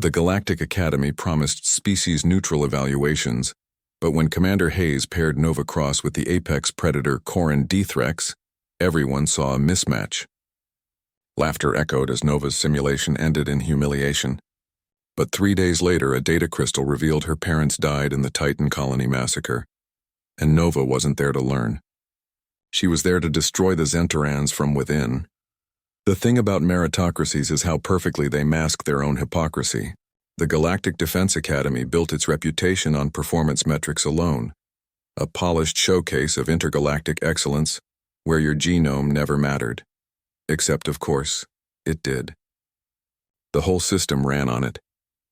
The Galactic Academy promised species-neutral evaluations, but when Commander Hayes paired Nova Cross with the apex predator Corin Dthrex, everyone saw a mismatch. Laughter echoed as Nova's simulation ended in humiliation. But 3 days later, a data crystal revealed her parents died in the Titan colony massacre, and Nova wasn't there to learn. She was there to destroy the Zentorans from within. The thing about meritocracies is how perfectly they mask their own hypocrisy. The Galactic Defense Academy built its reputation on performance metrics alone, a polished showcase of intergalactic excellence where your genome never mattered. Except, of course, it did. The whole system ran on it.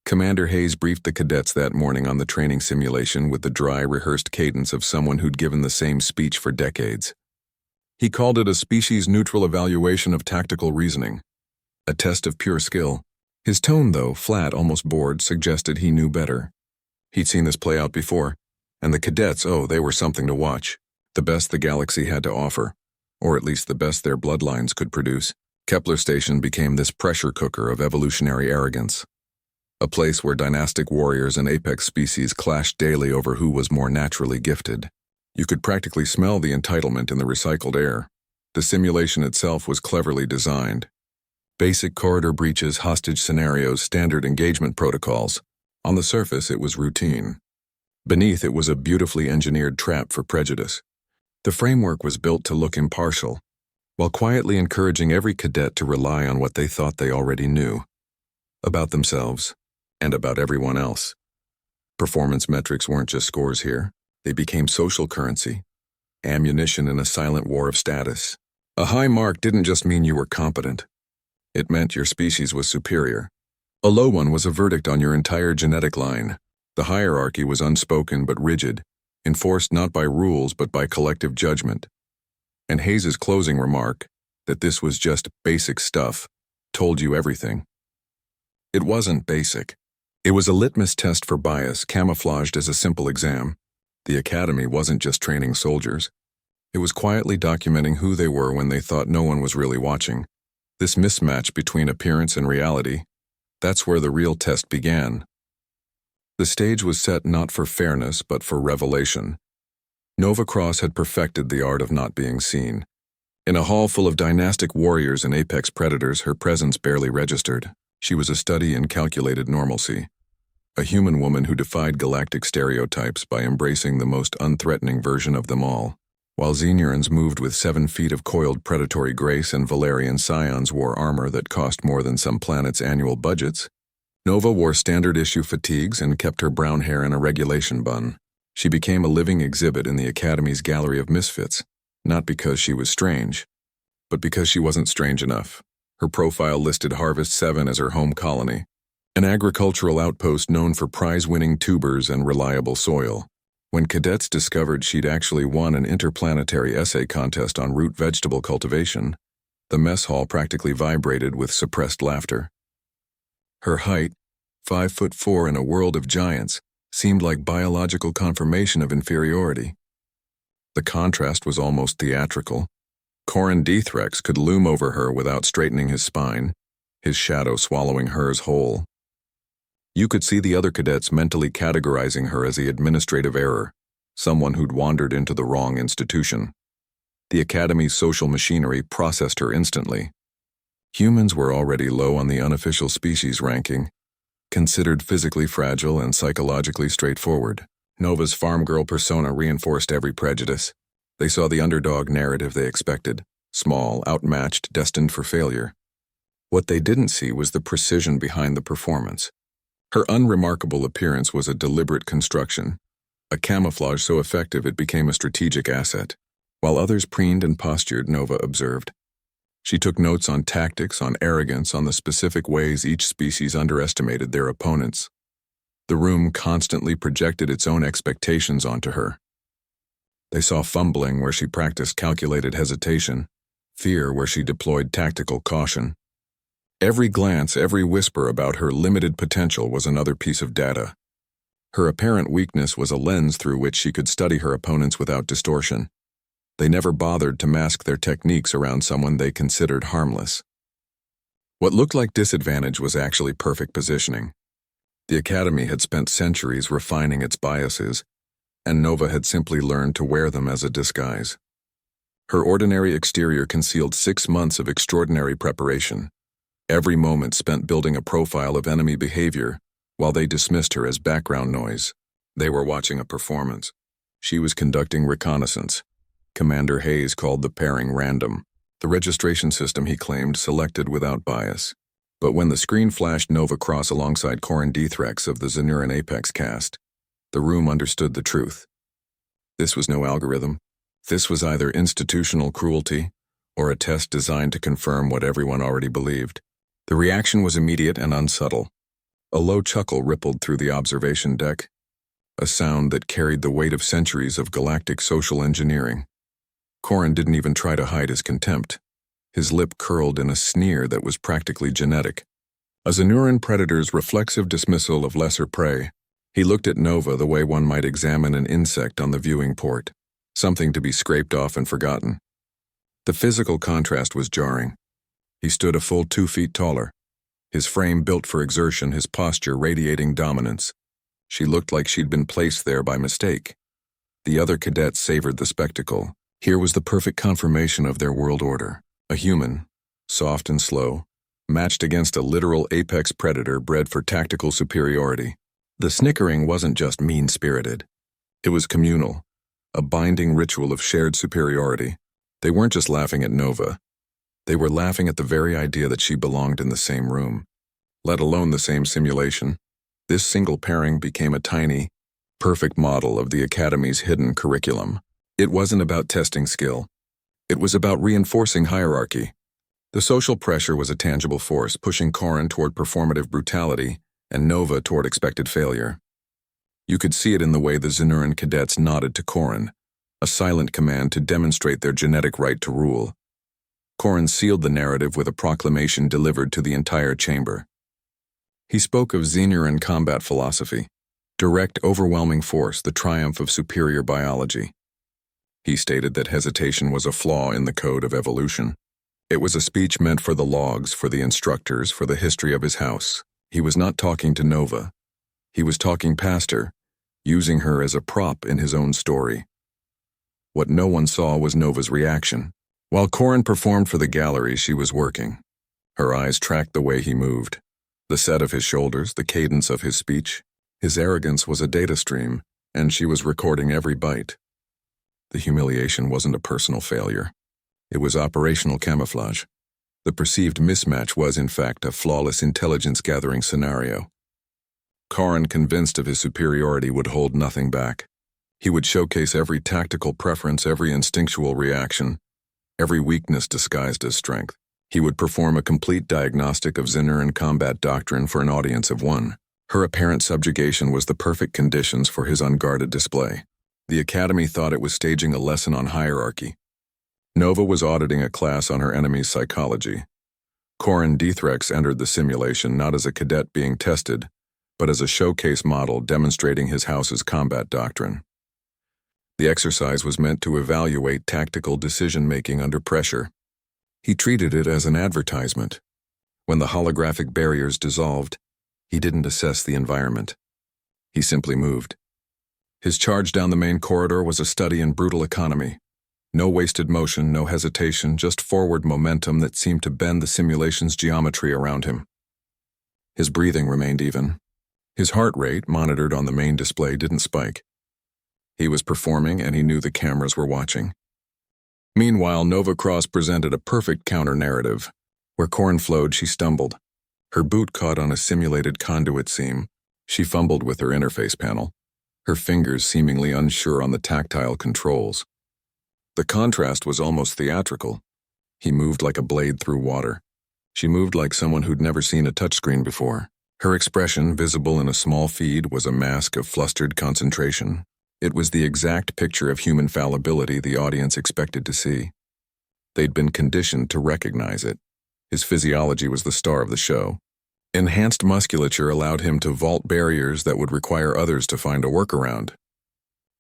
Commander Hayes briefed the cadets that morning on the training simulation with the dry, rehearsed cadence of someone who'd given the same speech for decades. He called it a species-neutral evaluation of tactical reasoning, a test of pure skill. His tone, though, flat, almost bored, suggested he knew better. He'd seen this play out before, and the cadets, they were something to watch. The best the galaxy had to offer, or at least the best their bloodlines could produce. Kepler Station became this pressure cooker of evolutionary arrogance, a place where dynastic warriors and apex species clashed daily over who was more naturally gifted. You could practically smell the entitlement in the recycled air. The simulation itself was cleverly designed. Basic corridor breaches, hostage scenarios, standard engagement protocols. On the surface, it was routine. Beneath, it was a beautifully engineered trap for prejudice. The framework was built to look impartial, while quietly encouraging every cadet to rely on what they thought they already knew about themselves and about everyone else. Performance metrics weren't just scores here. They became social currency, ammunition in a silent war of status. A high mark didn't just mean you were competent. It meant your species was superior. A low one was a verdict on your entire genetic line. The hierarchy was unspoken but rigid, enforced not by rules but by collective judgment. And Hayes's closing remark, that this was just basic stuff, told you everything. It wasn't basic. It was a litmus test for bias, camouflaged as a simple exam. The academy wasn't just training soldiers. It was quietly documenting who they were when they thought no one was really watching. This mismatch between appearance and reality, that's where the real test began. The stage was set not for fairness, but for revelation. Nova Cross had perfected the art of not being seen. In a hall full of dynastic warriors and apex predators, her presence barely registered. She was a study in calculated normalcy. A human woman who defied galactic stereotypes by embracing the most unthreatening version of them all. While Xenians moved with 7 feet of coiled predatory grace and Valerian scions wore armor that cost more than some planets' annual budgets, Nova wore standard-issue fatigues and kept her brown hair in a regulation bun. She became a living exhibit in the Academy's gallery of misfits, not because she was strange, but because she wasn't strange enough. Her profile listed Harvest 7 as her home colony, an agricultural outpost known for prize-winning tubers and reliable soil. When cadets discovered she'd actually won an interplanetary essay contest on root vegetable cultivation, the mess hall practically vibrated with suppressed laughter. Her height, 5'4" in a world of giants, seemed like biological confirmation of inferiority. The contrast was almost theatrical. Corin Dthrex could loom over her without straightening his spine, his shadow swallowing hers whole. You could see the other cadets mentally categorizing her as the administrative error, someone who'd wandered into the wrong institution. The Academy's social machinery processed her instantly. Humans were already low on the unofficial species ranking, considered physically fragile and psychologically straightforward. Nova's farm girl persona reinforced every prejudice. They saw the underdog narrative they expected, small, outmatched, destined for failure. What they didn't see was the precision behind the performance. Her unremarkable appearance was a deliberate construction, a camouflage so effective it became a strategic asset. While others preened and postured, Nova observed. She took notes on tactics, on arrogance, on the specific ways each species underestimated their opponents. The room constantly projected its own expectations onto her. They saw fumbling where she practiced calculated hesitation, fear where she deployed tactical caution. Every glance, every whisper about her limited potential was another piece of data. Her apparent weakness was a lens through which she could study her opponents without distortion. They never bothered to mask their techniques around someone they considered harmless. What looked like disadvantage was actually perfect positioning. The Academy had spent centuries refining its biases, and Nova had simply learned to wear them as a disguise. Her ordinary exterior concealed 6 months of extraordinary preparation, every moment spent building a profile of enemy behavior, while they dismissed her as background noise. They were watching a performance. She was conducting reconnaissance. Commander Hayes called the pairing random. The registration system, he claimed, selected without bias. But when the screen flashed Nova Cross alongside Corin Dithrex of the Zenuran Apex cast, the room understood the truth. This was no algorithm. This was either institutional cruelty or a test designed to confirm what everyone already believed. The reaction was immediate and unsubtle. A low chuckle rippled through the observation deck, a sound that carried the weight of centuries of galactic social engineering. Corin didn't even try to hide his contempt. His lip curled in a sneer that was practically genetic. A Zenuran predator's reflexive dismissal of lesser prey. He looked at Nova the way one might examine an insect on the viewing port, something to be scraped off and forgotten. The physical contrast was jarring. He stood a full 2 feet taller, his frame built for exertion, his posture radiating dominance. She looked like she'd been placed there by mistake. The other cadets savored the spectacle. Here was the perfect confirmation of their world order. A human, soft and slow, matched against a literal apex predator bred for tactical superiority. The snickering wasn't just mean-spirited. It was communal, a binding ritual of shared superiority. They weren't just laughing at Nova. They were laughing at the very idea that she belonged in the same room, let alone the same simulation. This single pairing became a tiny, perfect model of the Academy's hidden curriculum. It wasn't about testing skill. It was about reinforcing hierarchy. The social pressure was a tangible force, pushing Corin toward performative brutality and Nova toward expected failure. You could see it in the way the Zenuran cadets nodded to Corin, a silent command to demonstrate their genetic right to rule. Corin sealed the narrative with a proclamation delivered to the entire chamber. He spoke of Zenuran combat philosophy, direct, overwhelming force, the triumph of superior biology. He stated that hesitation was a flaw in the code of evolution. It was a speech meant for the logs, for the instructors, for the history of his house. He was not talking to Nova. He was talking past her, using her as a prop in his own story. What no one saw was Nova's reaction. While Corin performed for the gallery, she was working. Her eyes tracked the way he moved, the set of his shoulders, the cadence of his speech. His arrogance was a data stream, and she was recording every bite. The humiliation wasn't a personal failure. It was operational camouflage. The perceived mismatch was, in fact, a flawless intelligence-gathering scenario. Corin, convinced of his superiority, would hold nothing back. He would showcase every tactical preference, every instinctual reaction, every weakness disguised as strength. He would perform a complete diagnostic of Zenuran combat doctrine for an audience of one. Her apparent subjugation was the perfect conditions for his unguarded display. The Academy thought it was staging a lesson on hierarchy. Nova was auditing a class on her enemy's psychology. Corin Dithrex entered the simulation not as a cadet being tested, but as a showcase model demonstrating his house's combat doctrine. The exercise was meant to evaluate tactical decision-making under pressure. He treated it as an advertisement. When the holographic barriers dissolved, he didn't assess the environment. He simply moved. His charge down the main corridor was a study in brutal economy. No wasted motion, no hesitation, just forward momentum that seemed to bend the simulation's geometry around him. His breathing remained even. His heart rate, monitored on the main display, didn't spike. He was performing, and he knew the cameras were watching. Meanwhile, Nova Cross presented a perfect counter-narrative. Where Corin flowed, she stumbled. Her boot caught on a simulated conduit seam. She fumbled with her interface panel, her fingers seemingly unsure on the tactile controls. The contrast was almost theatrical. He moved like a blade through water. She moved like someone who'd never seen a touchscreen before. Her expression, visible in a small feed, was a mask of flustered concentration. It was the exact picture of human fallibility the audience expected to see. They'd been conditioned to recognize it. His physiology was the star of the show. Enhanced musculature allowed him to vault barriers that would require others to find a workaround.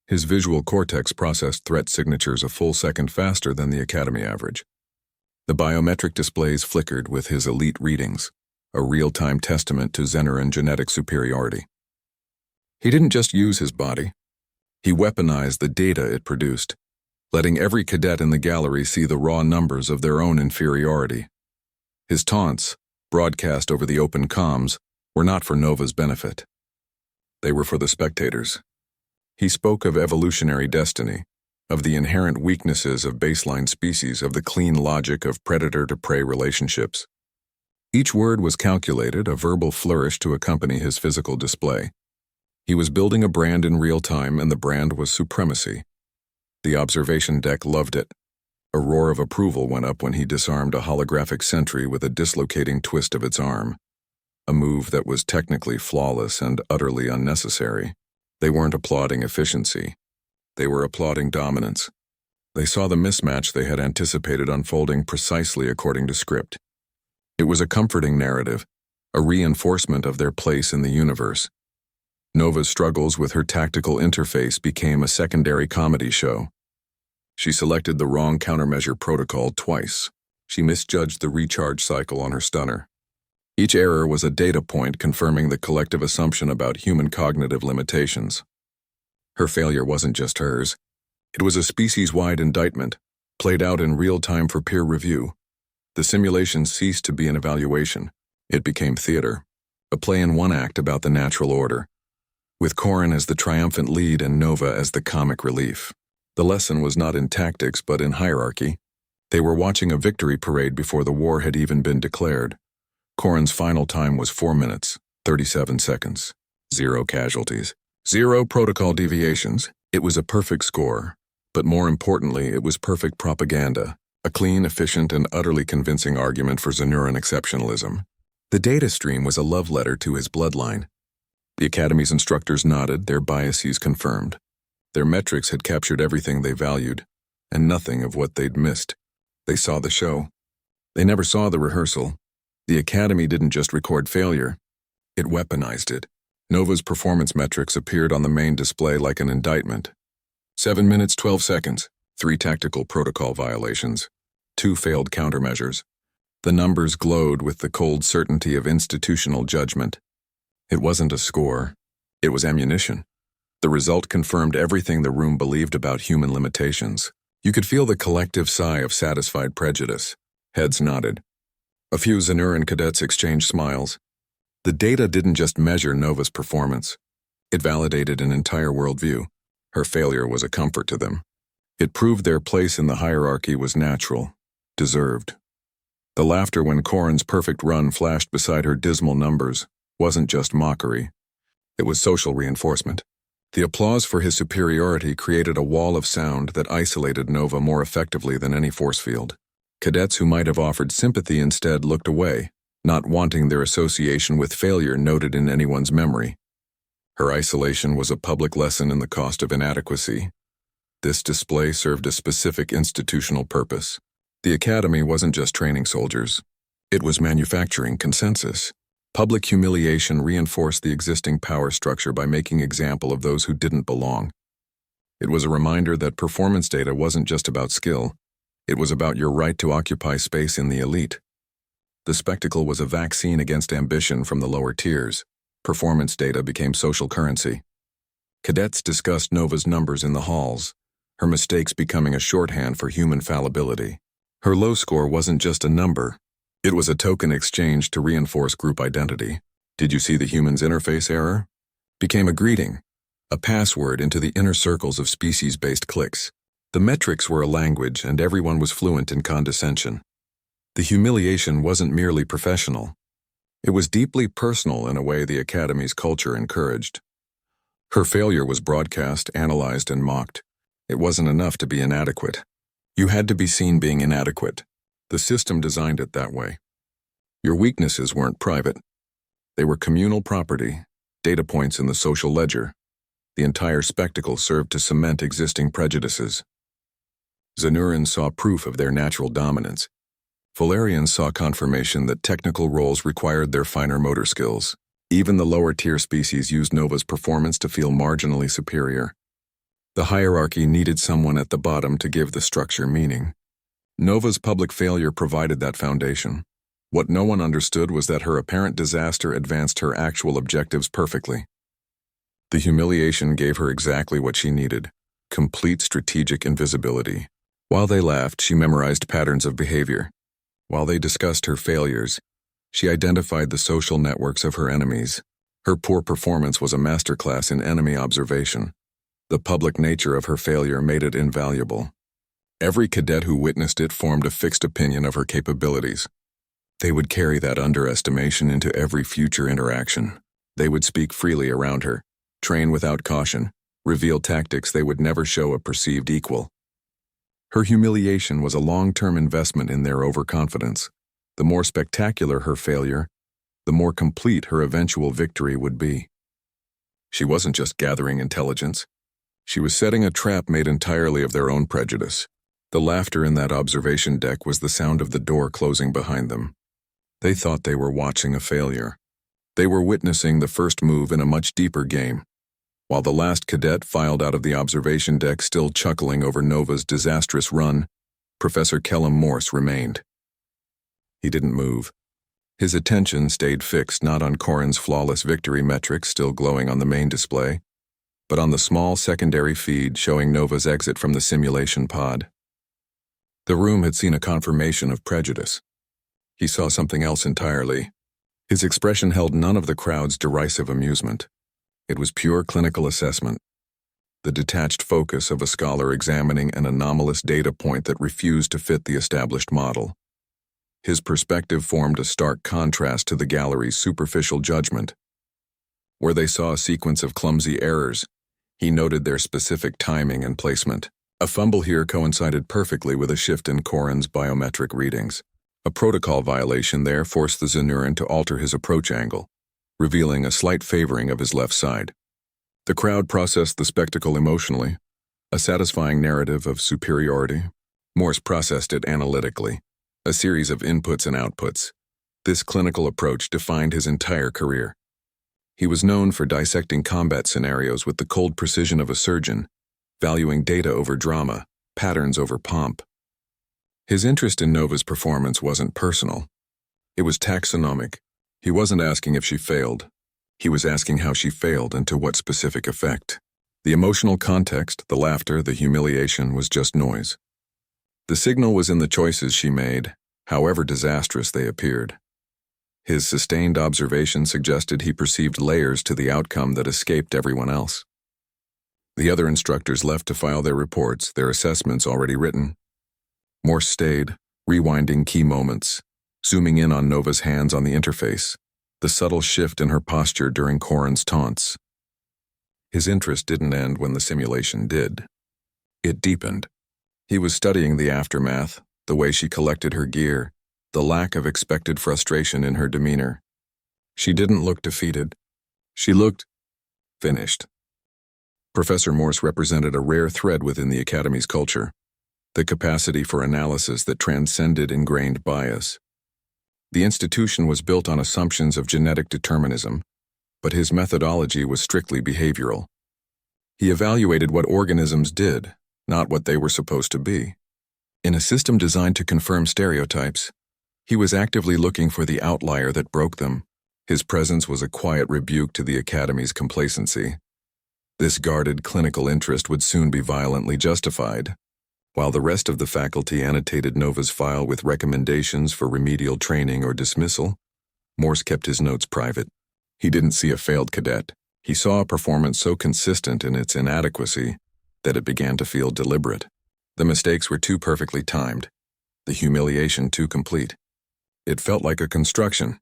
His visual cortex processed threat signatures a full second faster than the Academy average. The biometric displays flickered with his elite readings. a real-time testament to Zenuran genetic superiority. He didn't just use his body. He weaponized the data it produced, letting every cadet in the gallery see the raw numbers of their own inferiority. His taunts, broadcast over the open comms, were not for Nova's benefit. They were for the spectators. He spoke of evolutionary destiny, of the inherent weaknesses of baseline species, of the clean logic of predator-to-prey relationships. Each word was calculated, a verbal flourish to accompany his physical display. He was building a brand in real time, and the brand was supremacy. The observation deck loved it. A roar of approval went up when he disarmed a holographic sentry with a dislocating twist of its arm, a move that was technically flawless and utterly unnecessary. They weren't applauding efficiency. They were applauding dominance. They saw the mismatch they had anticipated unfolding precisely according to script. It was a comforting narrative, a reinforcement of their place in the universe. Nova's struggles with her tactical interface became a secondary comedy show. She selected the wrong countermeasure protocol twice. She misjudged the recharge cycle on her stunner. Each error was a data point confirming the collective assumption about human cognitive limitations. Her failure wasn't just hers. It was a species-wide indictment, played out in real time for peer review. The simulation ceased to be an evaluation. It became theater, a play in one act about the natural order, with Corin as the triumphant lead and Nova as the comic relief. The lesson was not in tactics but in hierarchy. They were watching a victory parade before the war had even been declared. Corin's final time was 4 minutes, 37 seconds. 0 casualties. 0 protocol deviations. It was a perfect score. But more importantly, it was perfect propaganda. A clean, efficient, and utterly convincing argument for Zenuran exceptionalism. The data stream was a love letter to his bloodline. The Academy's instructors nodded, their biases confirmed. Their metrics had captured everything they valued, and nothing of what they'd missed. They saw the show. They never saw the rehearsal. The Academy didn't just record failure. It weaponized it. Nova's performance metrics appeared on the main display like an indictment. 7 minutes, 12 seconds. 3 tactical protocol violations. 2 failed countermeasures. The numbers glowed with the cold certainty of institutional judgment. It wasn't a score. It was ammunition. The result confirmed everything the room believed about human limitations. You could feel the collective sigh of satisfied prejudice. Heads nodded. A few Zenuran cadets exchanged smiles. The data didn't just measure Nova's performance. It validated an entire worldview. Her failure was a comfort to them. It proved their place in the hierarchy was natural, deserved. The laughter when Corin's perfect run flashed beside her dismal numbers wasn't just mockery. It was social reinforcement. The applause for his superiority created a wall of sound that isolated Nova more effectively than any force field. Cadets who might have offered sympathy instead looked away, not wanting their association with failure noted in anyone's memory. Her isolation was a public lesson in the cost of inadequacy. This display served a specific institutional purpose. The Academy wasn't just training soldiers. It was manufacturing consensus. Public humiliation reinforced the existing power structure by making example of those who didn't belong. It was a reminder that performance data wasn't just about skill. It was about your right to occupy space in the elite. The spectacle was a vaccine against ambition from the lower tiers. Performance data became social currency. Cadets discussed Nova's numbers in the halls, her mistakes becoming a shorthand for human fallibility. Her low score wasn't just a number. It was a token exchanged to reinforce group identity. Did you see the human's interface error? Became a greeting, a password into the inner circles of species-based cliques. The metrics were a language, and everyone was fluent in condescension. The humiliation wasn't merely professional. It was deeply personal in a way the Academy's culture encouraged. Her failure was broadcast, analyzed, and mocked. It wasn't enough to be inadequate. You had to be seen being inadequate. The system designed it that way. Your weaknesses weren't private. They were communal property, data points in the social ledger. The entire spectacle served to cement existing prejudices. Zenuran saw proof of their natural dominance. Valerians saw confirmation that technical roles required their finer motor skills. Even the lower-tier species used Nova's performance to feel marginally superior. The hierarchy needed someone at the bottom to give the structure meaning. Nova's public failure provided that foundation. What no one understood was that her apparent disaster advanced her actual objectives perfectly. The humiliation gave her exactly what she needed: complete strategic invisibility. While they laughed, she memorized patterns of behavior. While they discussed her failures, she identified the social networks of her enemies. Her poor performance was a masterclass in enemy observation. The public nature of her failure made it invaluable. Every cadet who witnessed it formed a fixed opinion of her capabilities. They would carry that underestimation into every future interaction. They would speak freely around her, train without caution, reveal tactics they would never show a perceived equal. Her humiliation was a long-term investment in their overconfidence. The more spectacular her failure, the more complete her eventual victory would be. She wasn't just gathering intelligence. She was setting a trap made entirely of their own prejudice. The laughter in that observation deck was the sound of the door closing behind them. They thought they were watching a failure. They were witnessing the first move in a much deeper game. While the last cadet filed out of the observation deck still chuckling over Nova's disastrous run, Professor Kellum Morse remained. He didn't move. His attention stayed fixed not on Corin's flawless victory metrics still glowing on the main display, but on the small secondary feed showing Nova's exit from the simulation pod. The room had seen a confirmation of prejudice. He saw something else entirely. His expression held none of the crowd's derisive amusement. It was pure clinical assessment, the detached focus of a scholar examining an anomalous data point that refused to fit the established model. His perspective formed a stark contrast to the gallery's superficial judgment. Where they saw a sequence of clumsy errors, he noted their specific timing and placement. A fumble here coincided perfectly with a shift in Corin's biometric readings. A protocol violation there forced the Zenuran to alter his approach angle, revealing a slight favoring of his left side. The crowd processed the spectacle emotionally, a satisfying narrative of superiority. Morse processed it analytically, a series of inputs and outputs. This clinical approach defined his entire career. He was known for dissecting combat scenarios with the cold precision of a surgeon, valuing data over drama, patterns over pomp. His interest in Nova's performance wasn't personal. It was taxonomic. He wasn't asking if she failed. He was asking how she failed and to what specific effect. The emotional context, the laughter, the humiliation was just noise. The signal was in the choices she made, however disastrous they appeared. His sustained observation suggested he perceived layers to the outcome that escaped everyone else. The other instructors left to file their reports, their assessments already written. Morse stayed, rewinding key moments, zooming in on Nova's hands on the interface, the subtle shift in her posture during Corin's taunts. His interest didn't end when the simulation did. It deepened. He was studying the aftermath, the way she collected her gear, the lack of expected frustration in her demeanor. She didn't look defeated. She looked finished. Professor Morse represented a rare thread within the Academy's culture, the capacity for analysis that transcended ingrained bias. The institution was built on assumptions of genetic determinism, but his methodology was strictly behavioral. He evaluated what organisms did, not what they were supposed to be. In a system designed to confirm stereotypes, he was actively looking for the outlier that broke them. His presence was a quiet rebuke to the Academy's complacency. This guarded clinical interest would soon be violently justified. While the rest of the faculty annotated Nova's file with recommendations for remedial training or dismissal, Morse kept his notes private. He didn't see a failed cadet. He saw a performance so consistent in its inadequacy that it began to feel deliberate. The mistakes were too perfectly timed, the humiliation too complete. It felt like a construction.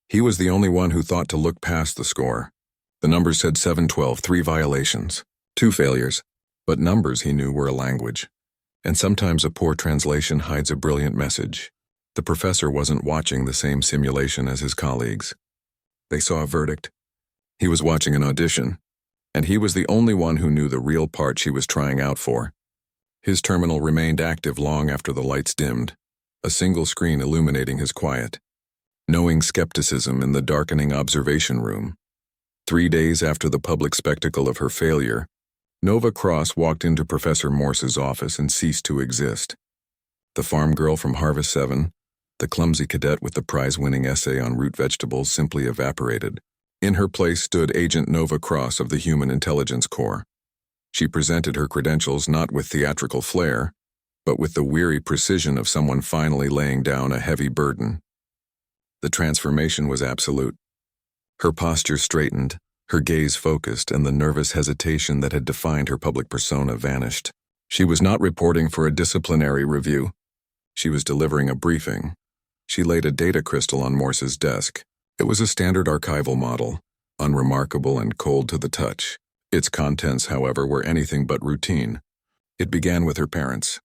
He was the only one who thought to look past the score. The numbers said 712, 3 violations, 2 failures, but numbers, he knew, were a language. And sometimes a poor translation hides a brilliant message. The professor wasn't watching the same simulation as his colleagues. They saw a verdict. He was watching an audition, and he was the only one who knew the real part she was trying out for. His terminal remained active long after the lights dimmed, a single screen illuminating his quiet, knowing skepticism in the darkening observation room. 3 days after the public spectacle of her failure, Nova Cross walked into Professor Morse's office and ceased to exist. The farm girl from Harvest 7, The clumsy cadet with the prize-winning essay on root vegetables simply evaporated. In her place stood Agent Nova Cross of the Human Intelligence Corps. She presented her credentials not with theatrical flair, but with the weary precision of someone finally laying down a heavy burden. The transformation was absolute. Her posture straightened, her gaze focused, and the nervous hesitation that had defined her public persona vanished. She was not reporting for a disciplinary review. She was delivering a briefing. She laid a data crystal on Morse's desk. It was a standard archival model, unremarkable and cold to the touch. Its contents, however, were anything but routine. It began with her parents.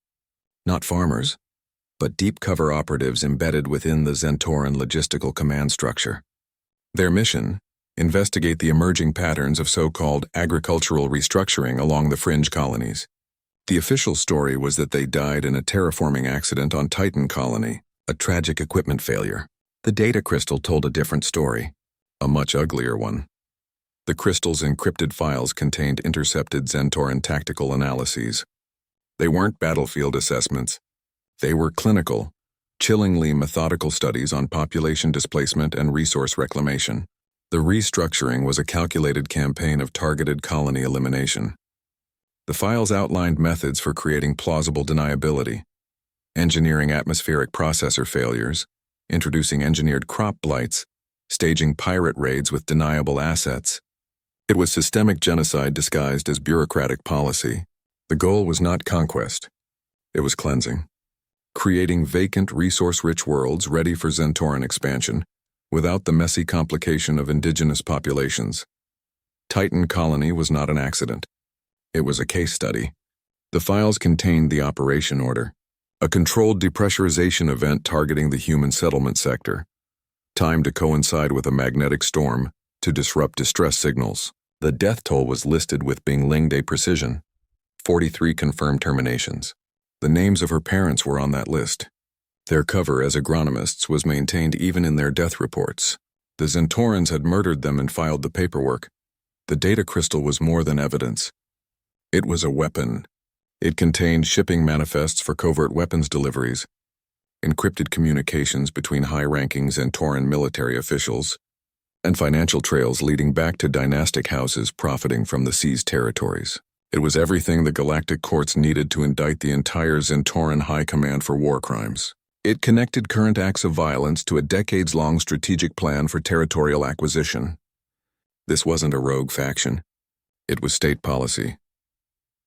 Not farmers, but deep-cover operatives embedded within the Zentoran logistical command structure. Their mission: investigate the emerging patterns of so-called agricultural restructuring along the fringe colonies. The official story was that they died in a terraforming accident on Titan Colony, a tragic equipment failure. The data crystal told a different story, a much uglier one. The crystal's encrypted files contained intercepted Zentoran tactical analyses. They weren't battlefield assessments. They were clinical, chillingly methodical studies on population displacement and resource reclamation. The restructuring was a calculated campaign of targeted colony elimination. The files outlined methods for creating plausible deniability, engineering atmospheric processor failures, introducing engineered crop blights, staging pirate raids with deniable assets. It was systemic genocide disguised as bureaucratic policy. The goal was not conquest. It was cleansing. Creating vacant, resource-rich worlds ready for Zentoran expansion, without the messy complication of indigenous populations. Titan Colony was not an accident. It was a case study. The files contained the operation order, a controlled depressurization event targeting the human settlement sector, timed to coincide with a magnetic storm to disrupt distress signals. The death toll was listed with Binglingde precision. 43 confirmed terminations. The names of her parents were on that list. Their cover as agronomists was maintained even in their death reports. The Zentorans had murdered them and filed the paperwork. The data crystal was more than evidence. It was a weapon. It contained shipping manifests for covert weapons deliveries, encrypted communications between high-ranking Zentoran military officials, and financial trails leading back to dynastic houses profiting from the seized territories. It was everything the galactic courts needed to indict the entire Zentoran High Command for war crimes. It connected current acts of violence to a decades-long strategic plan for territorial acquisition. This wasn't a rogue faction. It was state policy.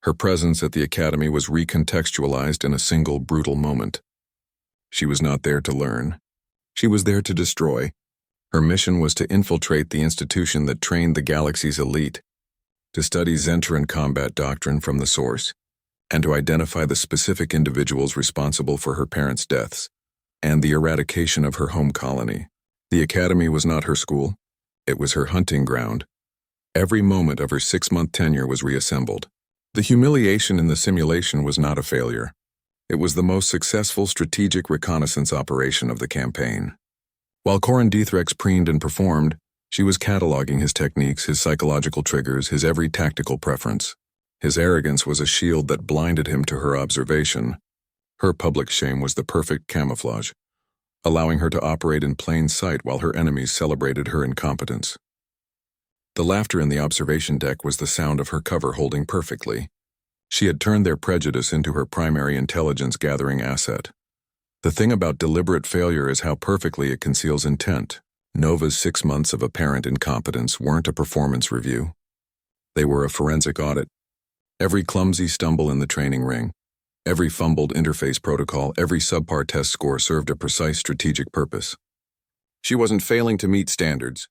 Her presence at the academy was recontextualized in a single brutal moment. She was not there to learn. She was there to destroy. Her mission was to infiltrate the institution that trained the galaxy's elite, to study Zentoran combat doctrine from the source, and to identify the specific individuals responsible for her parents' deaths and the eradication of her home colony. The academy was not her school. It was her hunting ground. Every moment of her 6-month tenure was reassembled. The humiliation in the simulation was not a failure. It was the most successful strategic reconnaissance operation of the campaign. While Corin Dithrex preened and performed, she was cataloging his techniques, his psychological triggers, his every tactical preference. His arrogance was a shield that blinded him to her observation. Her public shame was the perfect camouflage, allowing her to operate in plain sight while her enemies celebrated her incompetence. The laughter in the observation deck was the sound of her cover holding perfectly. She had turned their prejudice into her primary intelligence-gathering asset. The thing about deliberate failure is how perfectly it conceals intent. Nova's 6 months of apparent incompetence weren't a performance review. They were a forensic audit. Every clumsy stumble in the training ring, every fumbled interface protocol, every subpar test score served a precise strategic purpose. She wasn't failing to meet standards.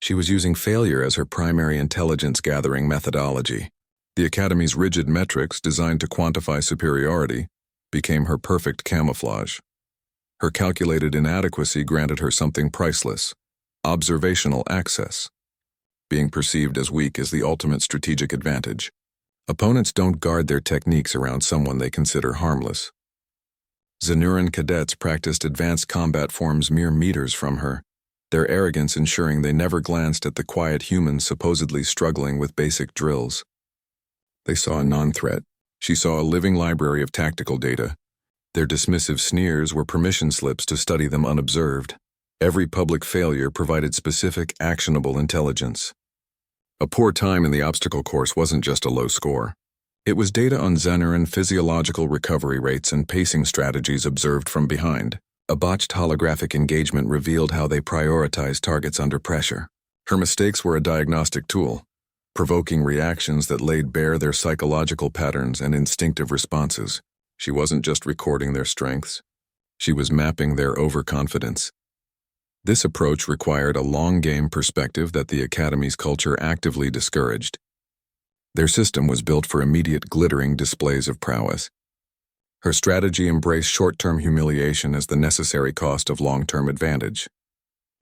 She was using failure as her primary intelligence-gathering methodology. The Academy's rigid metrics, designed to quantify superiority, became her perfect camouflage. Her calculated inadequacy granted her something priceless: observational access. Being perceived as weak is the ultimate strategic advantage. Opponents don't guard their techniques around someone they consider harmless. Zenuran cadets practiced advanced combat forms mere meters from her, their arrogance ensuring they never glanced at the quiet humans supposedly struggling with basic drills. They saw a non-threat. She saw a living library of tactical data. Their dismissive sneers were permission slips to study them unobserved. Every public failure provided specific, actionable intelligence. A poor time in the obstacle course wasn't just a low score. It was data on Zenuran physiological recovery rates and pacing strategies observed from behind. A botched holographic engagement revealed how they prioritized targets under pressure. Her mistakes were a diagnostic tool, provoking reactions that laid bare their psychological patterns and instinctive responses. She wasn't just recording their strengths. She was mapping their overconfidence. This approach required a long-game perspective that the Academy's culture actively discouraged. Their system was built for immediate glittering displays of prowess. Her strategy embraced short-term humiliation as the necessary cost of long-term advantage.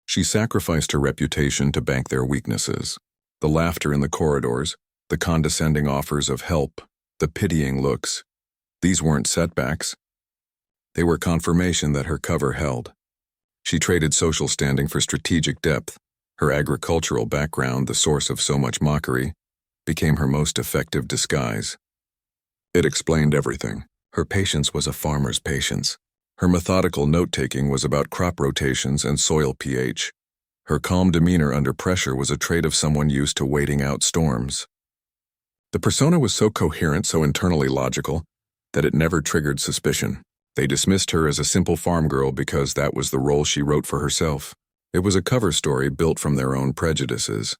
She sacrificed her reputation to bank their weaknesses. The laughter in the corridors, the condescending offers of help, the pitying looks. These weren't setbacks. They were confirmation that her cover held. She traded social standing for strategic depth. Her agricultural background, the source of so much mockery, became her most effective disguise. It explained everything. Her patience was a farmer's patience. Her methodical note-taking was about crop rotations and soil pH. Her calm demeanor under pressure was a trait of someone used to waiting out storms. The persona was so coherent, so internally logical, that it never triggered suspicion. They dismissed her as a simple farm girl because that was the role she wrote for herself. It was a cover story built from their own prejudices.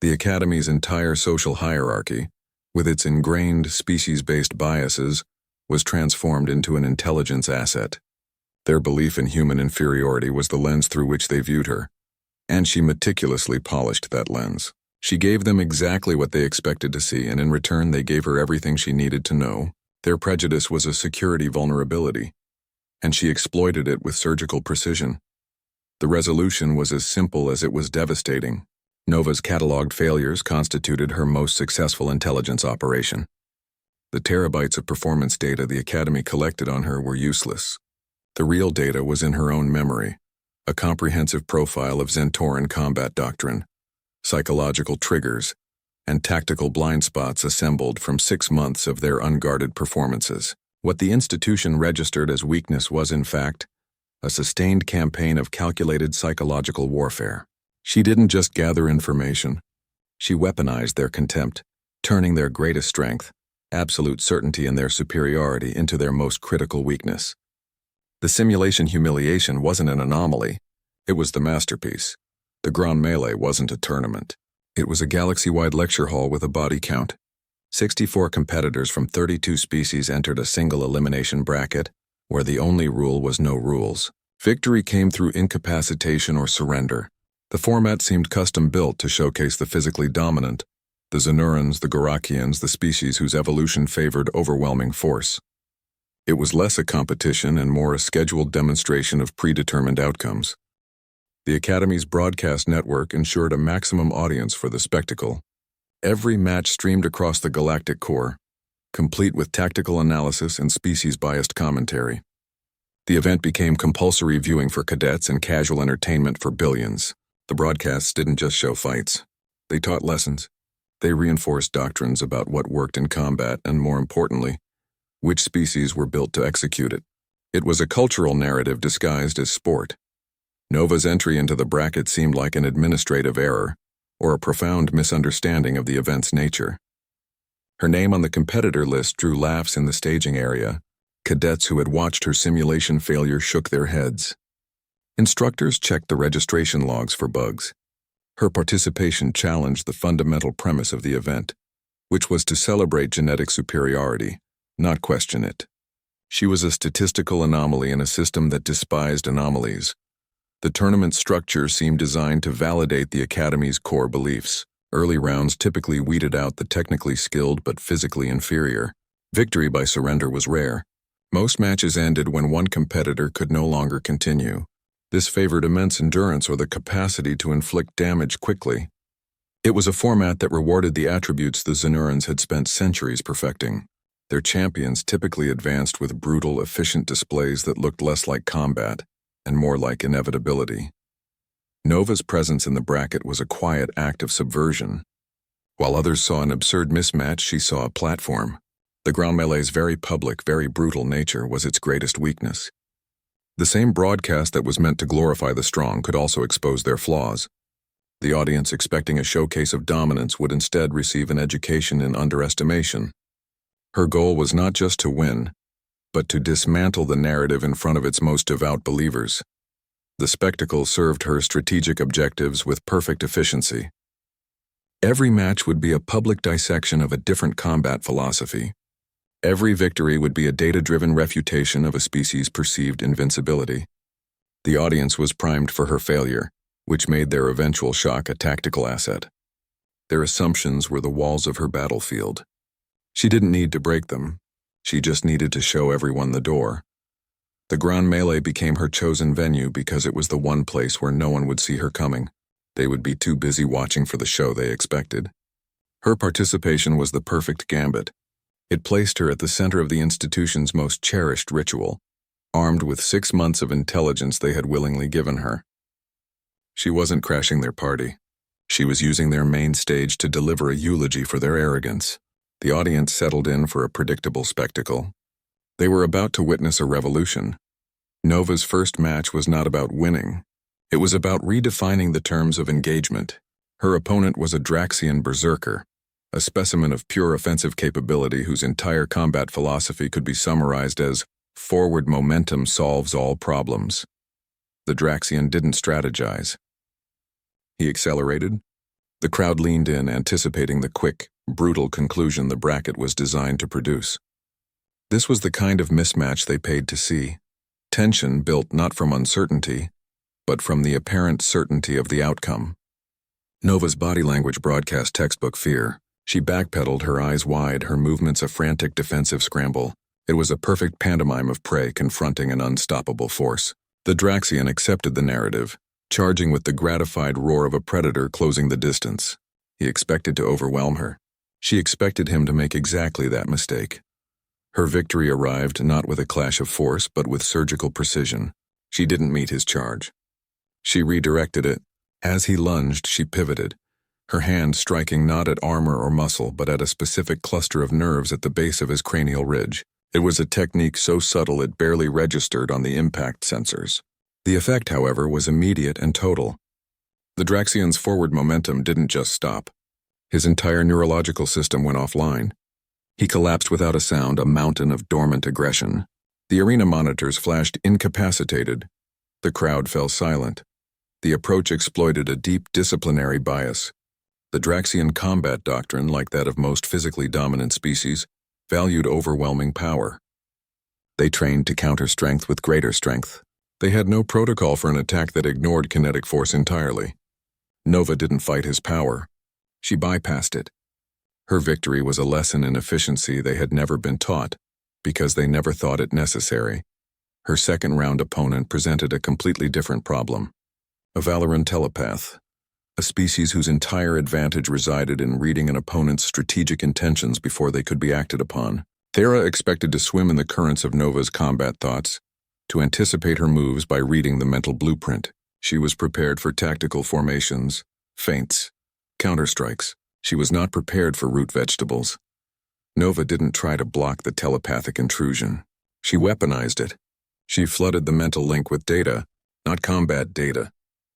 The Academy's entire social hierarchy, with its ingrained species-based biases, was transformed into an intelligence asset. Their belief in human inferiority was the lens through which they viewed her, and she meticulously polished that lens. She gave them exactly what they expected to see, and in return they gave her everything she needed to know. Their prejudice was a security vulnerability, and she exploited it with surgical precision. The resolution was as simple as it was devastating. Nova's cataloged failures constituted her most successful intelligence operation. The terabytes of performance data the Academy collected on her were useless. The real data was in her own memory, a comprehensive profile of Zentoran combat doctrine, psychological triggers, and tactical blind spots assembled from 6 months of their unguarded performances. What the institution registered as weakness was, in fact, a sustained campaign of calculated psychological warfare. She didn't just gather information. She weaponized their contempt, turning their greatest strength, absolute certainty in their superiority, into their most critical weakness. The simulation humiliation wasn't an anomaly. It was the masterpiece. The Grand Melee wasn't a tournament. It was a galaxy-wide lecture hall with a body count. 64 competitors from 32 species entered a single elimination bracket, where the only rule was no rules. Victory came through incapacitation or surrender. The format seemed custom-built to showcase the physically dominant, the Zenurans, the Gorakians, the species whose evolution favored overwhelming force. It was less a competition and more a scheduled demonstration of predetermined outcomes. The Academy's broadcast network ensured a maximum audience for the spectacle. Every match streamed across the galactic core, complete with tactical analysis and species-biased commentary. The event became compulsory viewing for cadets and casual entertainment for billions. The broadcasts didn't just show fights. They taught lessons. They reinforced doctrines about what worked in combat and, more importantly, which species were built to execute it. It was a cultural narrative disguised as sport. Nova's entry into the bracket seemed like an administrative error, or a profound misunderstanding of the event's nature. Her name on the competitor list drew laughs in the staging area. Cadets who had watched her simulation failure shook their heads. Instructors checked the registration logs for bugs. Her participation challenged the fundamental premise of the event, which was to celebrate genetic superiority, not question it. She was a statistical anomaly in a system that despised anomalies. The tournament structure seemed designed to validate the Academy's core beliefs. Early rounds typically weeded out the technically skilled but physically inferior. Victory by surrender was rare. Most matches ended when one competitor could no longer continue. This favored immense endurance or the capacity to inflict damage quickly. It was a format that rewarded the attributes the Zenurans had spent centuries perfecting. Their champions typically advanced with brutal, efficient displays that looked less like combat and more like inevitability. Nova's presence in the bracket was a quiet act of subversion. While others saw an absurd mismatch, she saw a platform. The ground melee's very public, very brutal nature was its greatest weakness. The same broadcast that was meant to glorify the strong could also expose their flaws. The audience expecting a showcase of dominance would instead receive an education in underestimation. Her goal was not just to win, but to dismantle the narrative in front of its most devout believers. The spectacle served her strategic objectives with perfect efficiency. Every match would be a public dissection of a different combat philosophy. Every victory would be a data-driven refutation of a species' perceived invincibility. The audience was primed for her failure, which made their eventual shock a tactical asset. Their assumptions were the walls of her battlefield. She didn't need to break them. She just needed to show everyone the door. The ground melee became her chosen venue because it was the one place where no one would see her coming. They would be too busy watching for the show they expected. Her participation was the perfect gambit. It placed her at the center of the institution's most cherished ritual, armed with 6 months of intelligence they had willingly given her. She wasn't crashing their party. She was using their main stage to deliver a eulogy for their arrogance. The audience settled in for a predictable spectacle. They were about to witness a revolution. Nova's first match was not about winning. It was about redefining the terms of engagement. Her opponent was a Draxian berserker, a specimen of pure offensive capability whose entire combat philosophy could be summarized as forward momentum solves all problems. The Draxian didn't strategize. He accelerated. The crowd leaned in, anticipating the quick, brutal conclusion the bracket was designed to produce. This was the kind of mismatch they paid to see. Tension built not from uncertainty, but from the apparent certainty of the outcome. Nova's body language broadcast textbook fear. She backpedaled, her eyes wide, her movements a frantic defensive scramble. It was a perfect pantomime of prey confronting an unstoppable force. The Draxian accepted the narrative, charging with the gratified roar of a predator closing the distance. He expected to overwhelm her. She expected him to make exactly that mistake. Her victory arrived not with a clash of force, but with surgical precision. She didn't meet his charge. She redirected it. As he lunged, she pivoted, her hand striking not at armor or muscle, but at a specific cluster of nerves at the base of his cranial ridge. It was a technique so subtle it barely registered on the impact sensors. The effect, however, was immediate and total. The Draxian's forward momentum didn't just stop. His entire neurological system went offline. He collapsed without a sound, a mountain of dormant aggression. The arena monitors flashed incapacitated. The crowd fell silent. The approach exploited a deep disciplinary bias. The Draxian combat doctrine, like that of most physically dominant species, valued overwhelming power. They trained to counter strength with greater strength. They had no protocol for an attack that ignored kinetic force entirely. Nova didn't fight his power. She bypassed it. Her victory was a lesson in efficiency they had never been taught, because they never thought it necessary. Her second-round opponent presented a completely different problem. A Valoran telepath, a species whose entire advantage resided in reading an opponent's strategic intentions before they could be acted upon. Thera expected to swim in the currents of Nova's combat thoughts, to anticipate her moves by reading the mental blueprint. She was prepared for tactical formations, feints, counterstrikes. She was not prepared for root vegetables. Nova didn't try to block the telepathic intrusion. She weaponized it. She flooded the mental link with data, not combat data,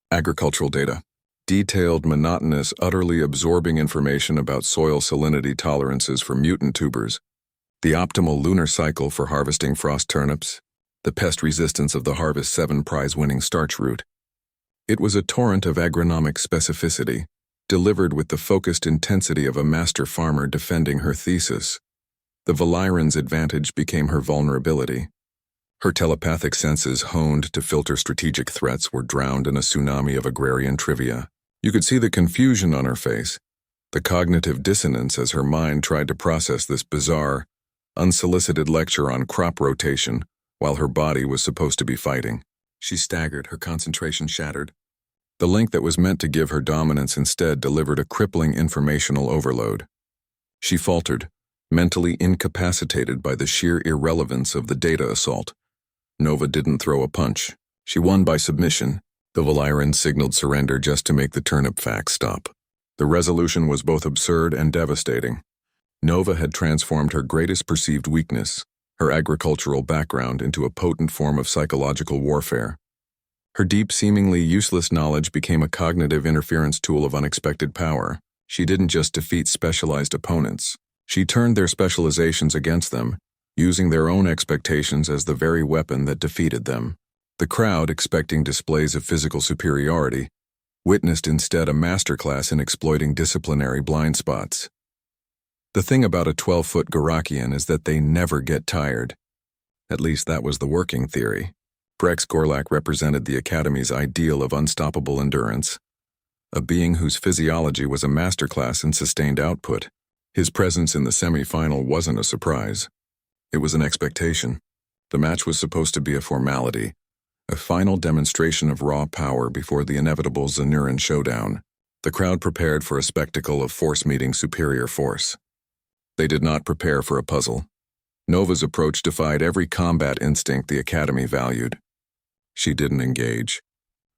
agricultural data. Detailed, monotonous, utterly absorbing information about soil salinity tolerances for mutant tubers, the optimal lunar cycle for harvesting frost turnips, the pest resistance of the Harvest 7 prize-winning starch root. It was a torrent of agronomic specificity, delivered with the focused intensity of a master farmer defending her thesis. The Valiran's advantage became her vulnerability. Her telepathic senses, honed to filter strategic threats, were drowned in a tsunami of agrarian trivia. You could see the confusion on her face, the cognitive dissonance as her mind tried to process this bizarre, unsolicited lecture on crop rotation while her body was supposed to be fighting. She staggered, her concentration shattered. The link that was meant to give her dominance instead delivered a crippling informational overload. She faltered, mentally incapacitated by the sheer irrelevance of the data assault. Nova didn't throw a punch. She won by submission. The Valiran signaled surrender just to make the turnip facts stop. The resolution was both absurd and devastating. Nova had transformed her greatest perceived weakness, her agricultural background, into a potent form of psychological warfare. Her deep, seemingly useless knowledge became a cognitive interference tool of unexpected power. She didn't just defeat specialized opponents. She turned their specializations against them, using their own expectations as the very weapon that defeated them. The crowd, expecting displays of physical superiority, witnessed instead a masterclass in exploiting disciplinary blind spots. The thing about a 12-foot Garakian is that they never get tired. At least that was the working theory. Brex Gorlak represented the Academy's ideal of unstoppable endurance, a being whose physiology was a masterclass in sustained output. His presence in the semi-final wasn't a surprise. It was an expectation. The match was supposed to be a formality, a final demonstration of raw power before the inevitable Zanuran showdown. The crowd prepared for a spectacle of force meeting superior force. They did not prepare for a puzzle. Nova's approach defied every combat instinct the Academy valued. She didn't engage.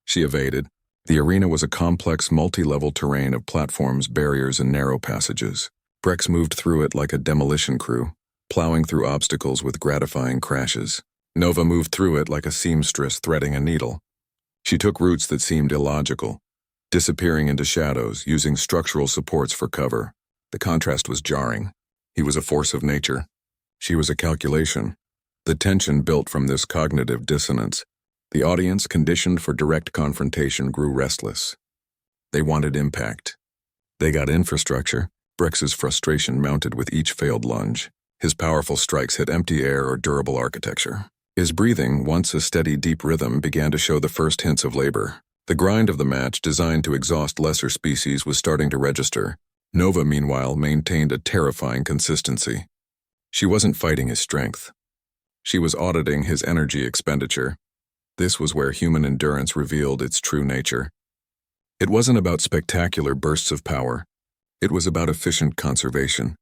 She evaded. The arena was a complex multi-level terrain of platforms, barriers, and narrow passages. Brex moved through it like a demolition crew, plowing through obstacles with gratifying crashes. Nova moved through it like a seamstress threading a needle. She took routes that seemed illogical, disappearing into shadows, using structural supports for cover. The contrast was jarring. He was a force of nature. She was a calculation. The tension built from this cognitive dissonance. The audience, conditioned for direct confrontation, grew restless. They wanted impact. They got infrastructure. Brex's frustration mounted with each failed lunge. His powerful strikes hit empty air or durable architecture. His breathing, once a steady, deep rhythm, began to show the first hints of labor. The grind of the match, designed to exhaust lesser species, was starting to register. Nova, meanwhile, maintained a terrifying consistency. She wasn't fighting his strength. She was auditing his energy expenditure. This was where human endurance revealed its true nature. It wasn't about spectacular bursts of power. It was about efficient conservation.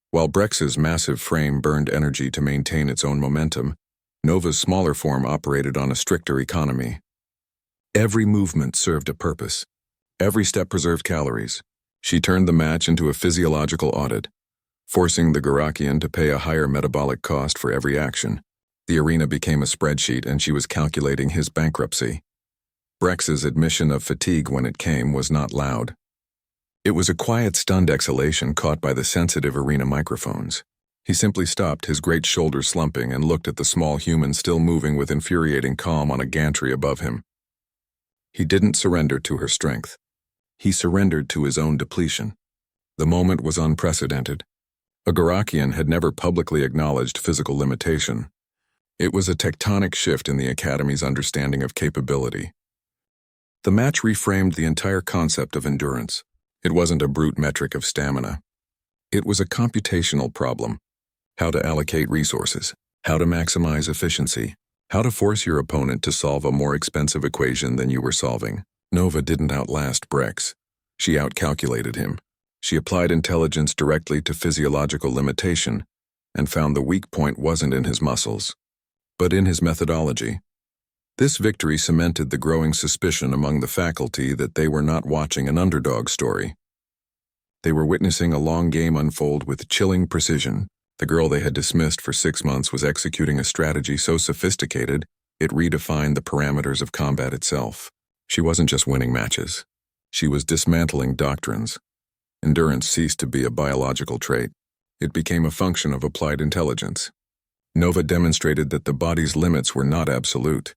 While Brex's massive frame burned energy to maintain its own momentum, Nova's smaller form operated on a stricter economy. Every movement served a purpose. Every step preserved calories. She turned the match into a physiological audit, forcing the Garakian to pay a higher metabolic cost for every action. The arena became a spreadsheet, and she was calculating his bankruptcy. Brex's admission of fatigue when it came was not loud. It was a quiet, stunned exhalation caught by the sensitive arena microphones. He simply stopped, his great shoulders slumping, and looked at the small human still moving with infuriating calm on a gantry above him. He didn't surrender to her strength. He surrendered to his own depletion. The moment was unprecedented. A Garakian had never publicly acknowledged physical limitation. It was a tectonic shift in the Academy's understanding of capability. The match reframed the entire concept of endurance. It wasn't a brute metric of stamina. It was a computational problem. How to allocate resources, how to maximize efficiency, how to force your opponent to solve a more expensive equation than you were solving. Nova didn't outlast Brex. She outcalculated him. She applied intelligence directly to physiological limitation and found the weak point wasn't in his muscles, but in his methodology. This victory cemented the growing suspicion among the faculty that they were not watching an underdog story. They were witnessing a long game unfold with chilling precision. The girl they had dismissed for 6 months was executing a strategy so sophisticated it redefined the parameters of combat itself. She wasn't just winning matches. She was dismantling doctrines. Endurance ceased to be a biological trait. It became a function of applied intelligence. Nova demonstrated that the body's limits were not absolute.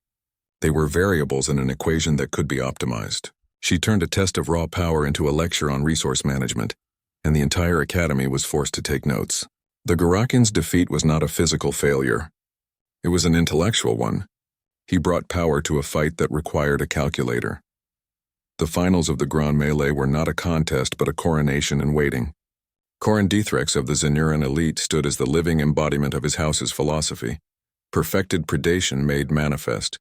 They were variables in an equation that could be optimized. She turned a test of raw power into a lecture on resource management, and the entire Academy was forced to take notes. The Garakian's defeat was not a physical failure. It was an intellectual one. He brought power to a fight that required a calculator. The finals of the Grand Melee were not a contest but a coronation in waiting. Corin Dithrex of the Zanuran elite stood as the living embodiment of his house's philosophy, perfected predation made manifest.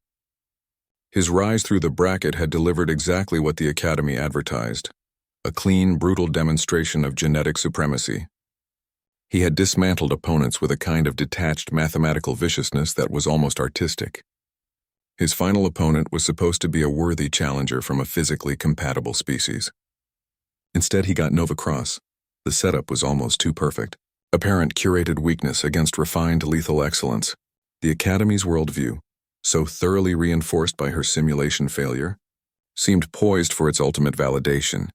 His rise through the bracket had delivered exactly what the Academy advertised, a clean, brutal demonstration of genetic supremacy. He had dismantled opponents with a kind of detached mathematical viciousness that was almost artistic. His final opponent was supposed to be a worthy challenger from a physically compatible species. Instead, he got Nova Cross. The setup was almost too perfect. Apparent curated weakness against refined lethal excellence. The Academy's worldview, so thoroughly reinforced by her simulation failure, seemed poised for its ultimate validation.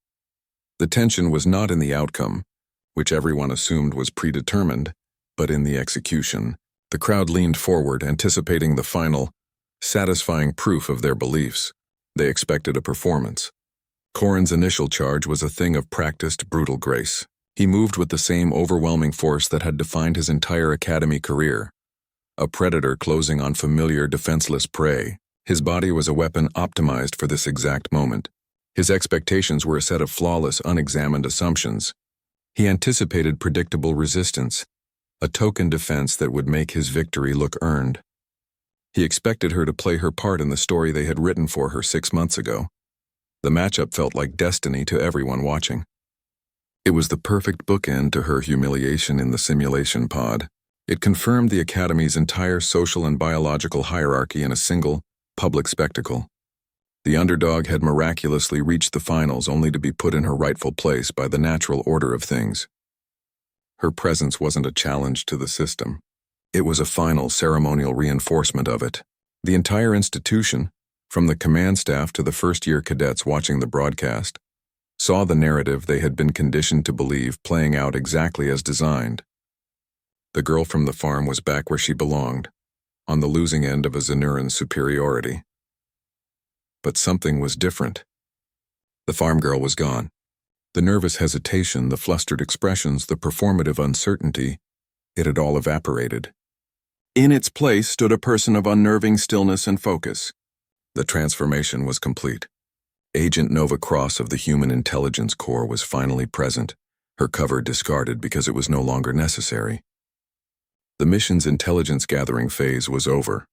The tension was not in the outcome, which everyone assumed was predetermined, but in the execution. The crowd leaned forward, anticipating the final, satisfying proof of their beliefs. They expected a performance. Corin's initial charge was a thing of practiced, brutal grace. He moved with the same overwhelming force that had defined his entire academy career. A predator closing on familiar, defenseless prey. His body was a weapon optimized for this exact moment. His expectations were a set of flawless, unexamined assumptions. He anticipated predictable resistance, a token defense that would make his victory look earned. He expected her to play her part in the story they had written for her 6 months ago. The matchup felt like destiny to everyone watching. It was the perfect bookend to her humiliation in the simulation pod. It confirmed the Academy's entire social and biological hierarchy in a single, public spectacle. The underdog had miraculously reached the finals only to be put in her rightful place by the natural order of things. Her presence wasn't a challenge to the system. It was a final ceremonial reinforcement of it. The entire institution, from the command staff to the first-year cadets watching the broadcast, saw the narrative they had been conditioned to believe playing out exactly as designed. The girl from the farm was back where she belonged, on the losing end of a Zenuran superiority. But something was different. The farm girl was gone. The nervous hesitation, the flustered expressions, the performative uncertainty, it had all evaporated. In its place stood a person of unnerving stillness and focus. The transformation was complete. Agent Nova Cross of the Human Intelligence Corps was finally present, her cover discarded because it was no longer necessary. The mission's intelligence gathering phase was over.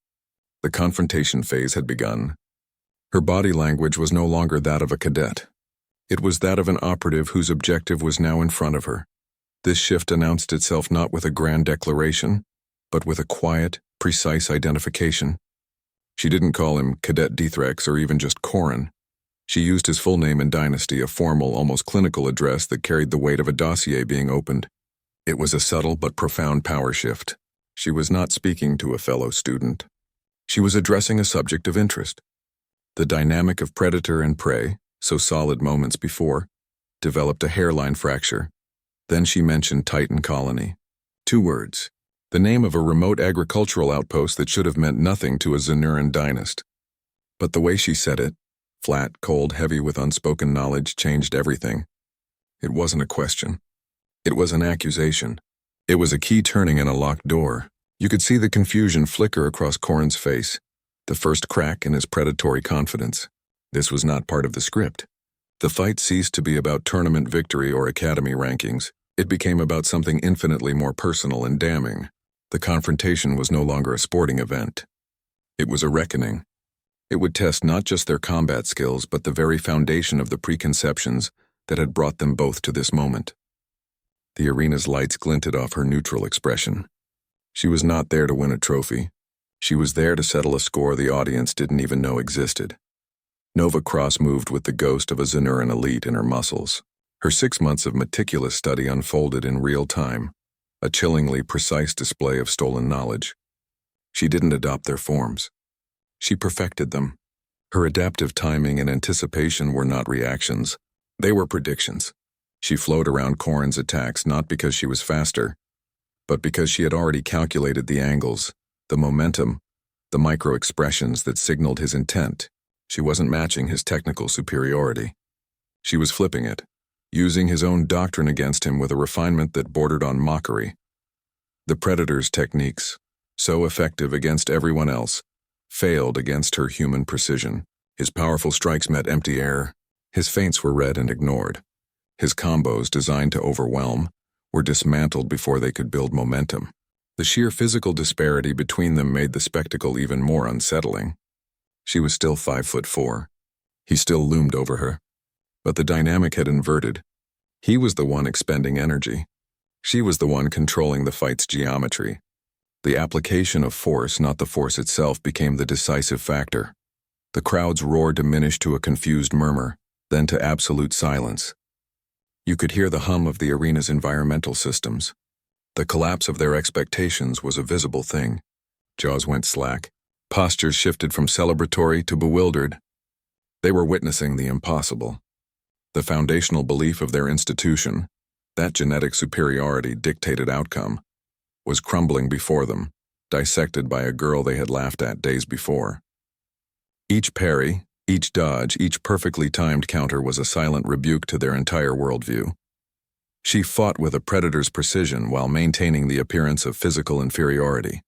The confrontation phase had begun. Her body language was no longer that of a cadet. It was that of an operative whose objective was now in front of her. This shift announced itself not with a grand declaration, but with a quiet, precise identification. She didn't call him Cadet Dithrex or even just Corin. She used his full name and dynasty, a formal, almost clinical address that carried the weight of a dossier being opened. It was a subtle but profound power shift. She was not speaking to a fellow student. She was addressing a subject of interest. The dynamic of predator and prey, so solid moments before, developed a hairline fracture. Then she mentioned Titan Colony. 2 words. The name of a remote agricultural outpost that should have meant nothing to a Zenuran dynast. But the way she said it, flat, cold, heavy with unspoken knowledge, changed everything. It wasn't a question. It was an accusation. It was a key turning in a locked door. You could see the confusion flicker across Corin's face, the first crack in his predatory confidence. This was not part of the script. The fight ceased to be about tournament victory or academy rankings. It became about something infinitely more personal and damning. The confrontation was no longer a sporting event. It was a reckoning. It would test not just their combat skills, but the very foundation of the preconceptions that had brought them both to this moment. The arena's lights glinted off her neutral expression. She was not there to win a trophy. She was there to settle a score the audience didn't even know existed. Nova Cross moved with the ghost of a Zenuran elite in her muscles. Her 6 months of meticulous study unfolded in real time, a chillingly precise display of stolen knowledge. She didn't adopt their forms. She perfected them. Her adaptive timing and anticipation were not reactions. They were predictions. She flowed around Corin's attacks not because she was faster, but because she had already calculated the angles, the momentum, the micro-expressions that signaled his intent. She wasn't matching his technical superiority. She was flipping it, using his own doctrine against him with a refinement that bordered on mockery. The Predator's techniques, so effective against everyone else, failed against her human precision. His powerful strikes met empty air. His feints were read and ignored. His combos, designed to overwhelm, were dismantled before they could build momentum. The sheer physical disparity between them made the spectacle even more unsettling. She was still 5'4". He still loomed over her. But the dynamic had inverted. He was the one expending energy. She was the one controlling the fight's geometry. The application of force, not the force itself, became the decisive factor. The crowd's roar diminished to a confused murmur, then to absolute silence. You could hear the hum of the arena's environmental systems. The collapse of their expectations was a visible thing. Jaws went slack. Postures shifted from celebratory to bewildered. They were witnessing the impossible. The foundational belief of their institution, that genetic superiority dictated outcome, was crumbling before them, dissected by a girl they had laughed at days before. Each parry, each dodge, each perfectly timed counter was a silent rebuke to their entire worldview. She fought with a predator's precision while maintaining the appearance of physical inferiority.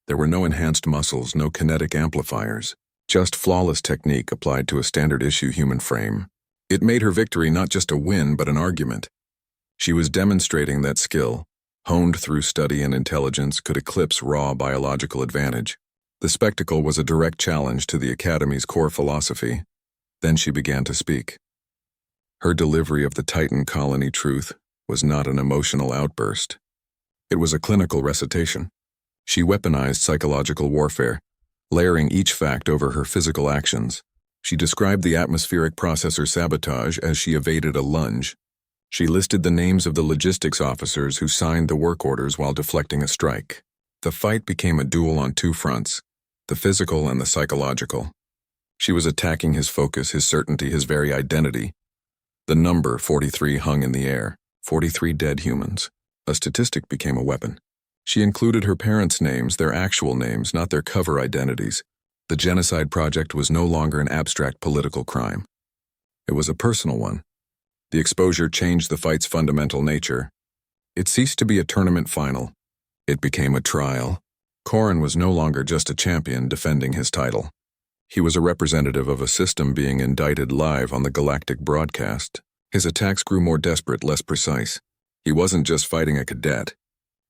There were no enhanced muscles, no kinetic amplifiers, just flawless technique applied to a standard-issue human frame. It made her victory not just a win, but an argument. She was demonstrating that skill, honed through study and intelligence, could eclipse raw biological advantage. The spectacle was a direct challenge to the Academy's core philosophy. Then she began to speak. Her delivery of the Titan colony truth was not an emotional outburst. It was a clinical recitation. She weaponized psychological warfare, layering each fact over her physical actions. She described the atmospheric processor sabotage as she evaded a lunge. She listed the names of the logistics officers who signed the work orders while deflecting a strike. The fight became a duel on two fronts, the physical and the psychological. She was attacking his focus, his certainty, his very identity. The number 43 hung in the air, 43 dead humans. A statistic became a weapon. She included her parents' names, their actual names, not their cover identities. The genocide project was no longer an abstract political crime. It was a personal one. The exposure changed the fight's fundamental nature. It ceased to be a tournament final. It became a trial. Corin was no longer just a champion defending his title. He was a representative of a system being indicted live on the galactic broadcast. His attacks grew more desperate, less precise. He wasn't just fighting a cadet.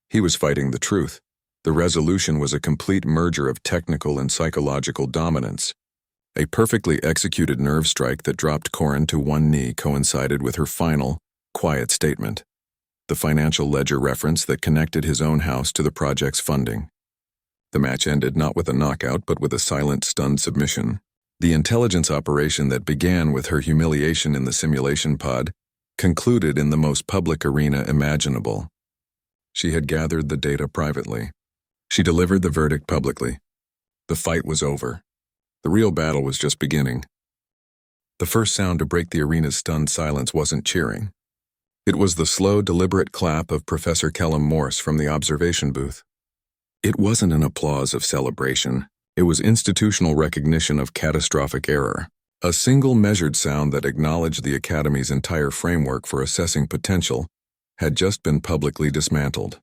He was fighting the truth. The resolution was a complete merger of technical and psychological dominance. A perfectly executed nerve strike that dropped Corin to one knee coincided with her final, quiet statement. The financial ledger reference that connected his own house to the project's funding. The match ended not with a knockout but with a silent, stunned submission. The intelligence operation that began with her humiliation in the simulation pod concluded in the most public arena imaginable. She had gathered the data privately. She delivered the verdict publicly. The fight was over. The real battle was just beginning. The first sound to break the arena's stunned silence wasn't cheering. It was the slow, deliberate clap of Professor Kellum Morse from the observation booth. It wasn't an applause of celebration. It was institutional recognition of catastrophic error. A single measured sound that acknowledged the Academy's entire framework for assessing potential had just been publicly dismantled.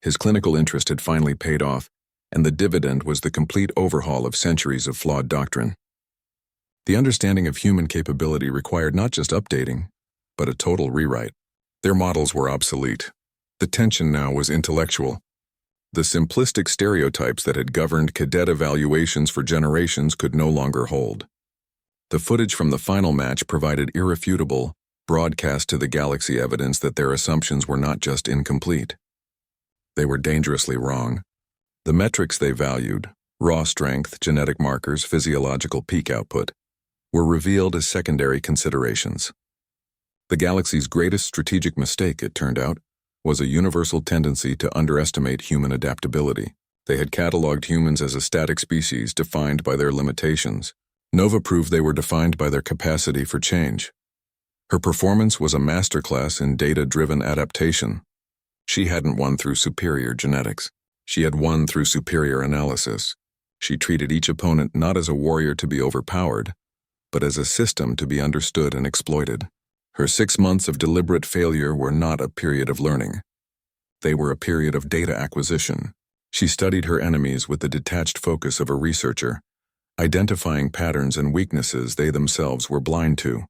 His clinical interest had finally paid off, and the dividend was the complete overhaul of centuries of flawed doctrine. The understanding of human capability required not just updating, but a total rewrite. Their models were obsolete. The tension now was intellectual. The simplistic stereotypes that had governed cadet evaluations for generations could no longer hold. The footage from the final match provided irrefutable, broadcast to the galaxy evidence that their assumptions were not just incomplete. They were dangerously wrong. The metrics they valued, raw strength, genetic markers, physiological peak output, were revealed as secondary considerations. The galaxy's greatest strategic mistake, it turned out, was a universal tendency to underestimate human adaptability. They had cataloged humans as a static species defined by their limitations. Nova proved they were defined by their capacity for change. Her performance was a masterclass in data-driven adaptation. She hadn't won through superior genetics. She had won through superior analysis. She treated each opponent not as a warrior to be overpowered, but as a system to be understood and exploited. Her 6 months of deliberate failure were not a period of learning. They were a period of data acquisition. She studied her enemies with the detached focus of a researcher, identifying patterns and weaknesses they themselves were blind to.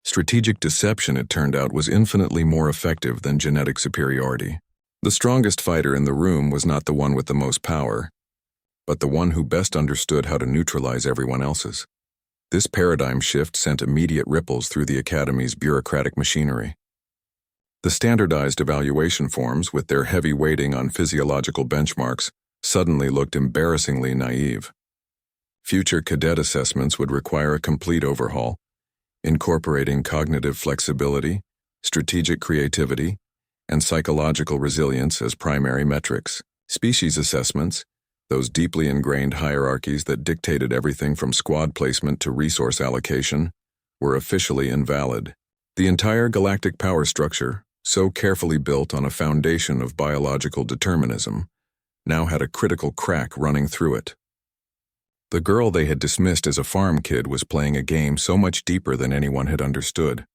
Strategic deception, it turned out, was infinitely more effective than genetic superiority. The strongest fighter in the room was not the one with the most power, but the one who best understood how to neutralize everyone else's. This paradigm shift sent immediate ripples through the Academy's bureaucratic machinery. The standardized evaluation forms, with their heavy weighting on physiological benchmarks, suddenly looked embarrassingly naive. Future cadet assessments would require a complete overhaul, incorporating cognitive flexibility, strategic creativity, and psychological resilience as primary metrics. Species assessments, those deeply ingrained hierarchies that dictated everything from squad placement to resource allocation, were officially invalid. The entire galactic power structure, so carefully built on a foundation of biological determinism, now had a critical crack running through it. The girl they had dismissed as a farm kid was playing a game so much deeper than anyone had understood.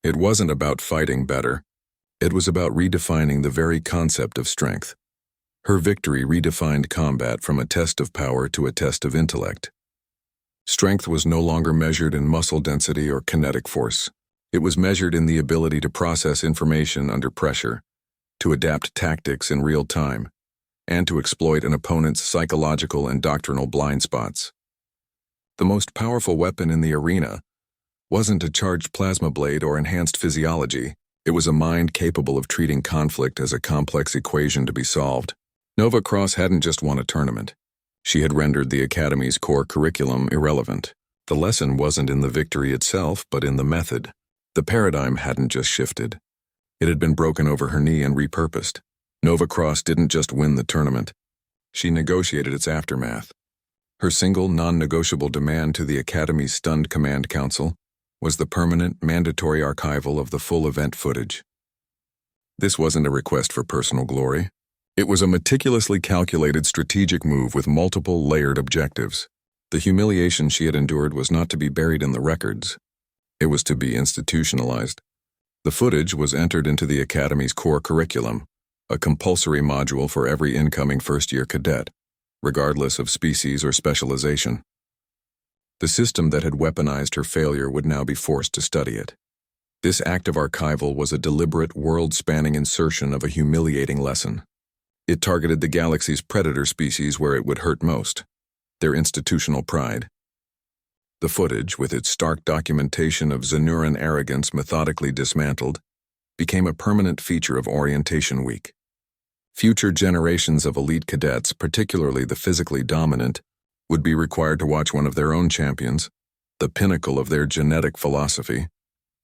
It wasn't about fighting better. It was about redefining the very concept of strength. Her victory redefined combat from a test of power to a test of intellect. Strength was no longer measured in muscle density or kinetic force. It was measured in the ability to process information under pressure, to adapt tactics in real time, and to exploit an opponent's psychological and doctrinal blind spots. The most powerful weapon in the arena wasn't a charged plasma blade or enhanced physiology. It was a mind capable of treating conflict as a complex equation to be solved. Nova Cross hadn't just won a tournament. She had rendered the Academy's core curriculum irrelevant. The lesson wasn't in the victory itself, but in the method. The paradigm hadn't just shifted. It had been broken over her knee and repurposed. Nova Cross didn't just win the tournament. She negotiated its aftermath. Her single, non-negotiable demand to the Academy's stunned command council was the permanent, mandatory archival of the full event footage. This wasn't a request for personal glory. It was a meticulously calculated strategic move with multiple layered objectives. The humiliation she had endured was not to be buried in the records. It was to be institutionalized. The footage was entered into the Academy's core curriculum, a compulsory module for every incoming first-year cadet, regardless of species or specialization. The system that had weaponized her failure would now be forced to study it. This act of archival was a deliberate, world-spanning insertion of a humiliating lesson. It targeted the galaxy's predator species where it would hurt most, their institutional pride. The footage, with its stark documentation of Zenuran arrogance methodically dismantled, became a permanent feature of Orientation Week. Future generations of elite cadets, particularly the physically dominant, would be required to watch one of their own champions, the pinnacle of their genetic philosophy,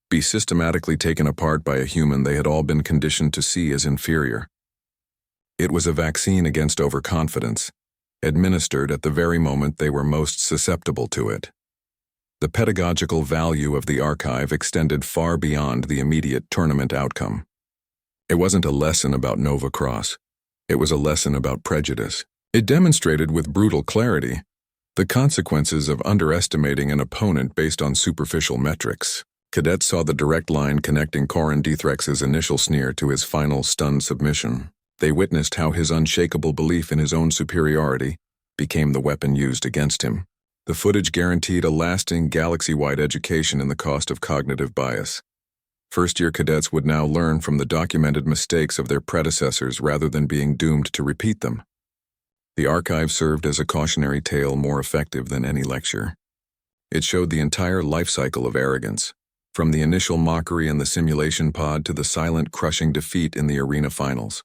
be systematically taken apart by a human they had all been conditioned to see as inferior. It was a vaccine against overconfidence, administered at the very moment they were most susceptible to it. The pedagogical value of the archive extended far beyond the immediate tournament outcome. It wasn't a lesson about Nova Cross. It was a lesson about prejudice. It demonstrated with brutal clarity the consequences of underestimating an opponent based on superficial metrics. Cadets saw the direct line connecting Corin Dethrex's initial sneer to his final stunned submission. They witnessed how his unshakable belief in his own superiority became the weapon used against him. The footage guaranteed a lasting, galaxy-wide education in the cost of cognitive bias. First-year cadets would now learn from the documented mistakes of their predecessors rather than being doomed to repeat them. The archive served as a cautionary tale more effective than any lecture. It showed the entire life cycle of arrogance, from the initial mockery in the simulation pod to the silent, crushing defeat in the arena finals.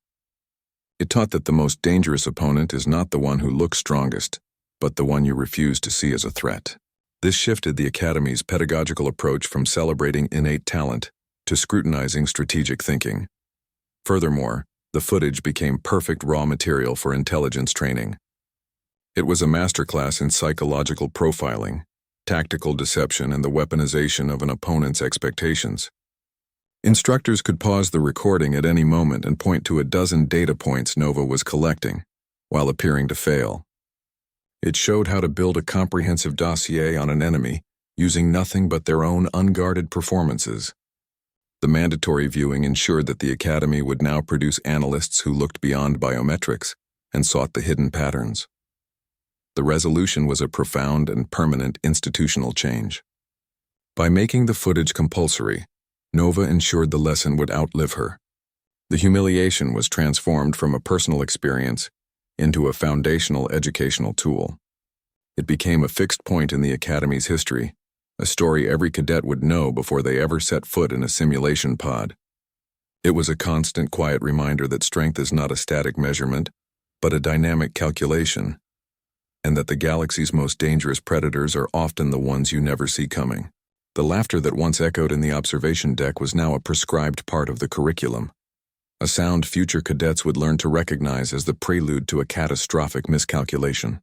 It taught that the most dangerous opponent is not the one who looks strongest, but the one you refuse to see as a threat. This shifted the Academy's pedagogical approach from celebrating innate talent to scrutinizing strategic thinking. Furthermore, the footage became perfect raw material for intelligence training. It was a masterclass in psychological profiling, tactical deception, and the weaponization of an opponent's expectations. Instructors could pause the recording at any moment and point to a dozen data points Nova was collecting, while appearing to fail. It showed how to build a comprehensive dossier on an enemy using nothing but their own unguarded performances. The mandatory viewing ensured that the Academy would now produce analysts who looked beyond biometrics and sought the hidden patterns. The resolution was a profound and permanent institutional change. By making the footage compulsory, Nova ensured the lesson would outlive her. The humiliation was transformed from a personal experience into a foundational educational tool. It became a fixed point in the Academy's history, a story every cadet would know before they ever set foot in a simulation pod. It was a constant, quiet reminder that strength is not a static measurement, but a dynamic calculation, and that the galaxy's most dangerous predators are often the ones you never see coming. The laughter that once echoed in the observation deck was now a prescribed part of the curriculum. a sound future cadets would learn to recognize as the prelude to a catastrophic miscalculation.